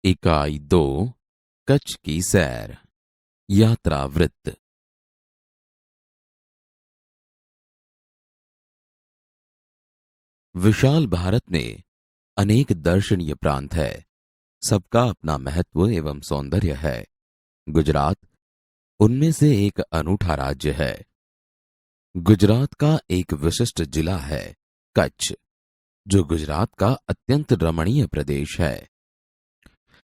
इकाई 2 कच्छ की सैर यात्रा वृत्त। विशाल भारत में अनेक दर्शनीय प्रांत है। सबका अपना महत्व एवं सौंदर्य है। गुजरात उनमें से एक अनूठा राज्य है। गुजरात का एक विशिष्ट जिला है कच्छ, जो गुजरात का अत्यंत रमणीय प्रदेश है।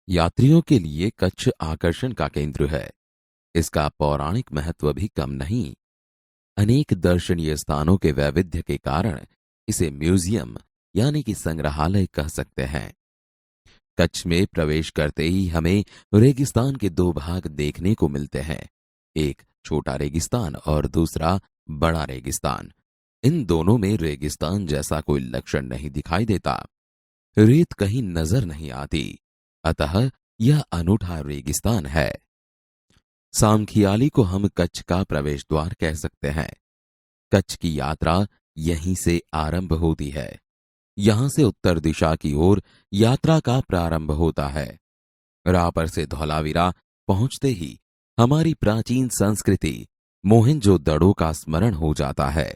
यात्रियों के लिए कच्छ आकर्षण का केंद्र है। इसका पौराणिक महत्व भी कम नहीं। अनेक दर्शनीय स्थानों के वैविध्य के कारण इसे म्यूजियम यानी कि संग्रहालय कह सकते हैं। कच्छ में प्रवेश करते ही हमें रेगिस्तान के दो भाग देखने को मिलते हैं, एक छोटा रेगिस्तान और दूसरा बड़ा रेगिस्तान। इन दोनों में रेगिस्तान जैसा कोई लक्षण नहीं दिखाई देता। रेत कहीं नजर नहीं आती, अतः यह अनूठा रेगिस्तान है। सामखियाली को हम कच्छ का प्रवेश द्वार कह सकते हैं। कच्छ की यात्रा यहीं से आरंभ होती है। यहां से उत्तर दिशा की ओर यात्रा का प्रारंभ होता है। रापर से धौलावीरा पहुंचते ही हमारी प्राचीन संस्कृति मोहनजोदड़ो का स्मरण हो जाता है।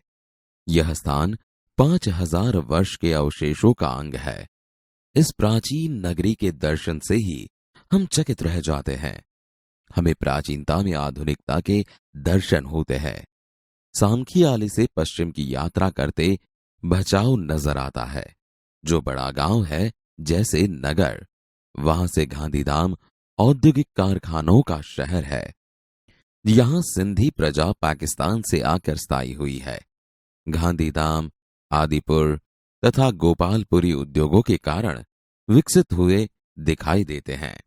यह स्थान 5000 वर्ष के अवशेषों का अंग है। इस प्राचीन नगरी के दर्शन से ही हम चकित रह जाते हैं। हमें प्राचीनता में आधुनिकता के दर्शन होते हैं। सामखियाली से पश्चिम की यात्रा करते भचाऊ नजर आता है, जो बड़ा गांव है जैसे नगर। वहां से गांधीधाम औद्योगिक कारखानों का शहर है। यहां सिंधी प्रजा पाकिस्तान से आकर स्थायी हुई है। गांधीधाम, आदिपुर तथा गोपालपुरी उद्योगों के कारण विकसित हुए दिखाई देते हैं।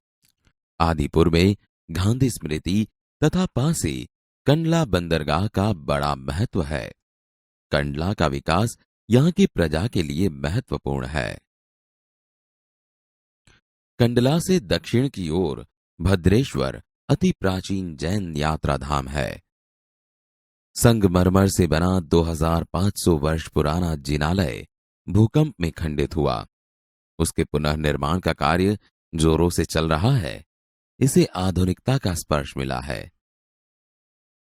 आदिपुर में गांधी स्मृति तथा पासी कंडला बंदरगाह का बड़ा महत्व है। कंडला का विकास यहां की प्रजा के लिए महत्वपूर्ण है। कंडला से दक्षिण की ओर भद्रेश्वर अति प्राचीन जैन यात्रा धाम है। संगमरमर से बना 2500 वर्ष पुराना जिनालय भूकंप में खंडित हुआ। उसके पुनर्निर्माण का कार्य जोरों से चल रहा है। इसे आधुनिकता का स्पर्श मिला है।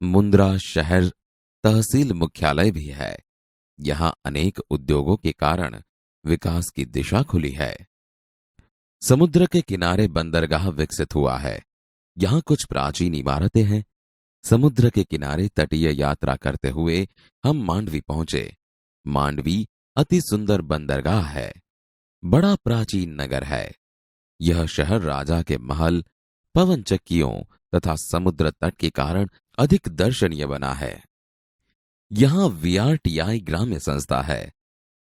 मुंद्रा शहर तहसील मुख्यालय भी है। यहां अनेक उद्योगों के कारण विकास की दिशा खुली है। समुद्र के किनारे बंदरगाह विकसित हुआ है। यहां कुछ प्राचीन इमारतें हैं। समुद्र के किनारे तटीय यात्रा करते हुए हम मांडवी पहुंचे। मांडवी अति सुंदर बंदरगाह है। बड़ा प्राचीन नगर है। यह शहर राजा के महल, पवन चक्कियों तथा समुद्र तट के कारण अधिक दर्शनीय बना है। यहां वीआरटीआई ग्राम्य संस्था है।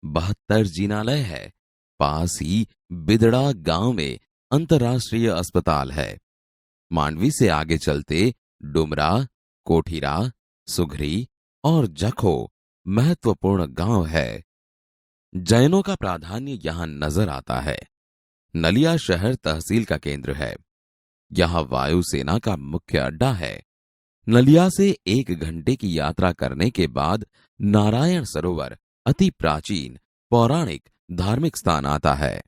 72 जिनालय है। पास ही बिदड़ा गांव में अंतर्राष्ट्रीय अस्पताल है। मांडवी से आगे चलते डुमरा, कोठीरा, सुघरी और जखो महत्वपूर्ण गांव है। जैनों का प्राधान्य यहां नजर आता है। नलिया शहर तहसील का केंद्र है। यहां वायुसेना का मुख्य अड्डा है। नलिया से 1 घंटे की यात्रा करने के बाद नारायण सरोवर अति प्राचीन पौराणिक धार्मिक स्थान आता है।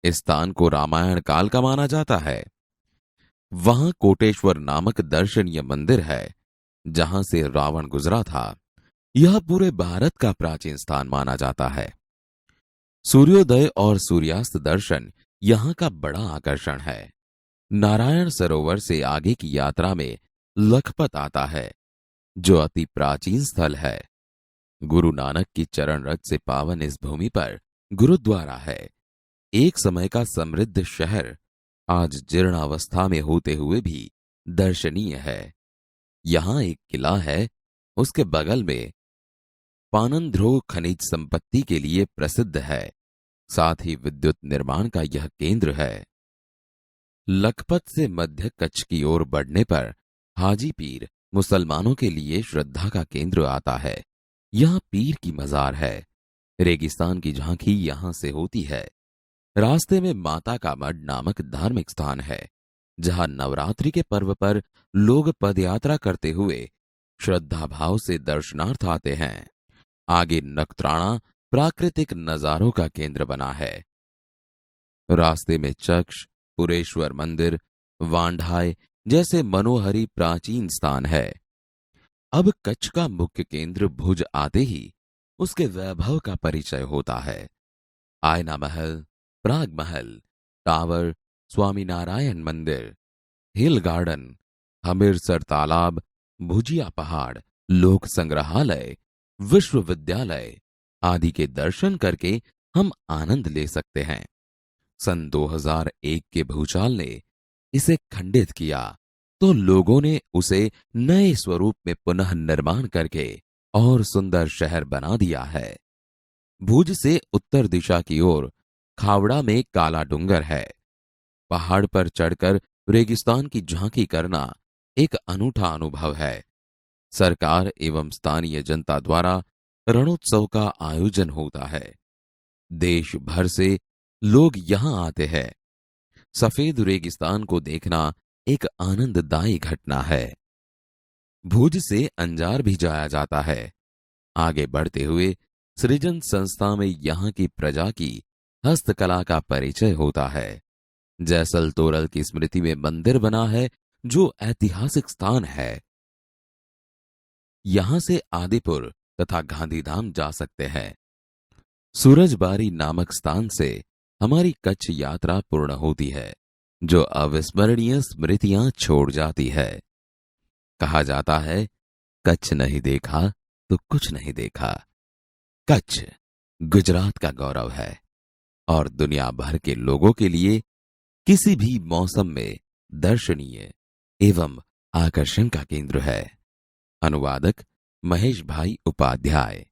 इस स्थान को रामायण काल का माना जाता है। वहां कोटेश्वर नामक दर्शनीय मंदिर है, जहां से रावण गुजरा था। यह पूरे भारत का प्राचीन स्थान माना जाता है। सूर्योदय और सूर्यास्त दर्शन यहां का बड़ा आकर्षण है। नारायण सरोवर से आगे की यात्रा में लखपत आता है, जो अति प्राचीन स्थल है। गुरु नानक की चरण रज से पावन इस भूमि पर गुरुद्वारा है। एक समय का समृद्ध शहर आज जीर्णावस्था में होते हुए भी दर्शनीय है। यहां एक किला है। उसके बगल में पानंध्रो खनिज संपत्ति के लिए प्रसिद्ध है। साथ ही विद्युत निर्माण का यह केंद्र है। लखपत से मध्य कच्छ की ओर बढ़ने पर हाजी पीर मुसलमानों के लिए श्रद्धा का केंद्र आता है। यहां पीर की मजार है। रेगिस्तान की झांकी यहां से होती है। रास्ते में माता का मठ नामक धार्मिक स्थान है, जहां नवरात्रि के पर्व पर लोग पदयात्रा करते हुए श्रद्धा भाव से दर्शनार्थ आते हैं। आगे नखत्राणा प्राकृतिक नजारों का केंद्र बना है। रास्ते में चक्ष, पुरेश्वर मंदिर, वांढाय जैसे मनोहरी प्राचीन स्थान है। अब कच्छ का मुख्य केंद्र भुज आते ही उसके वैभव का परिचय होता है। आयना महल, प्राग महल, टावर, स्वामीनारायण मंदिर, हिल गार्डन, हमिरसर तालाब, भुजिया पहाड़, लोक संग्रहालय, विश्वविद्यालय आदि के दर्शन करके हम आनंद ले सकते हैं। सन 2001 के भूचाल ने इसे खंडित किया तो लोगों ने उसे नए स्वरूप में पुनः निर्माण करके और सुंदर शहर बना दिया है। भुज से उत्तर दिशा की ओर खावड़ा में काला डूंगर है। पहाड़ पर चढ़कर रेगिस्तान की झांकी करना एक अनूठा अनुभव है। सरकार एवं स्थानीय जनता द्वारा रणोत्सव का आयोजन होता है। देश भर से लोग यहां आते हैं। सफेद रेगिस्तान को देखना एक आनंददायी घटना है। भुज से अंजार भी जाया जाता है। आगे बढ़ते हुए सृजन संस्था में यहां की प्रजा की हस्तकला का परिचय होता है। जैसल तोरल की स्मृति में मंदिर बना है जो ऐतिहासिक स्थान है। यहां से आदिपुर तथा गांधीधाम जा सकते हैं। सूरजबारी नामक स्थान से हमारी कच्छ यात्रा पूर्ण होती है, जो अविस्मरणीय स्मृतियां छोड़ जाती है। कहा जाता है, कच्छ नहीं देखा तो कुछ नहीं देखा। कच्छ गुजरात का गौरव है और दुनिया भर के लोगों के लिए किसी भी मौसम में दर्शनीय एवं आकर्षण का केंद्र है। अनुवादक महेश भाई उपाध्याय।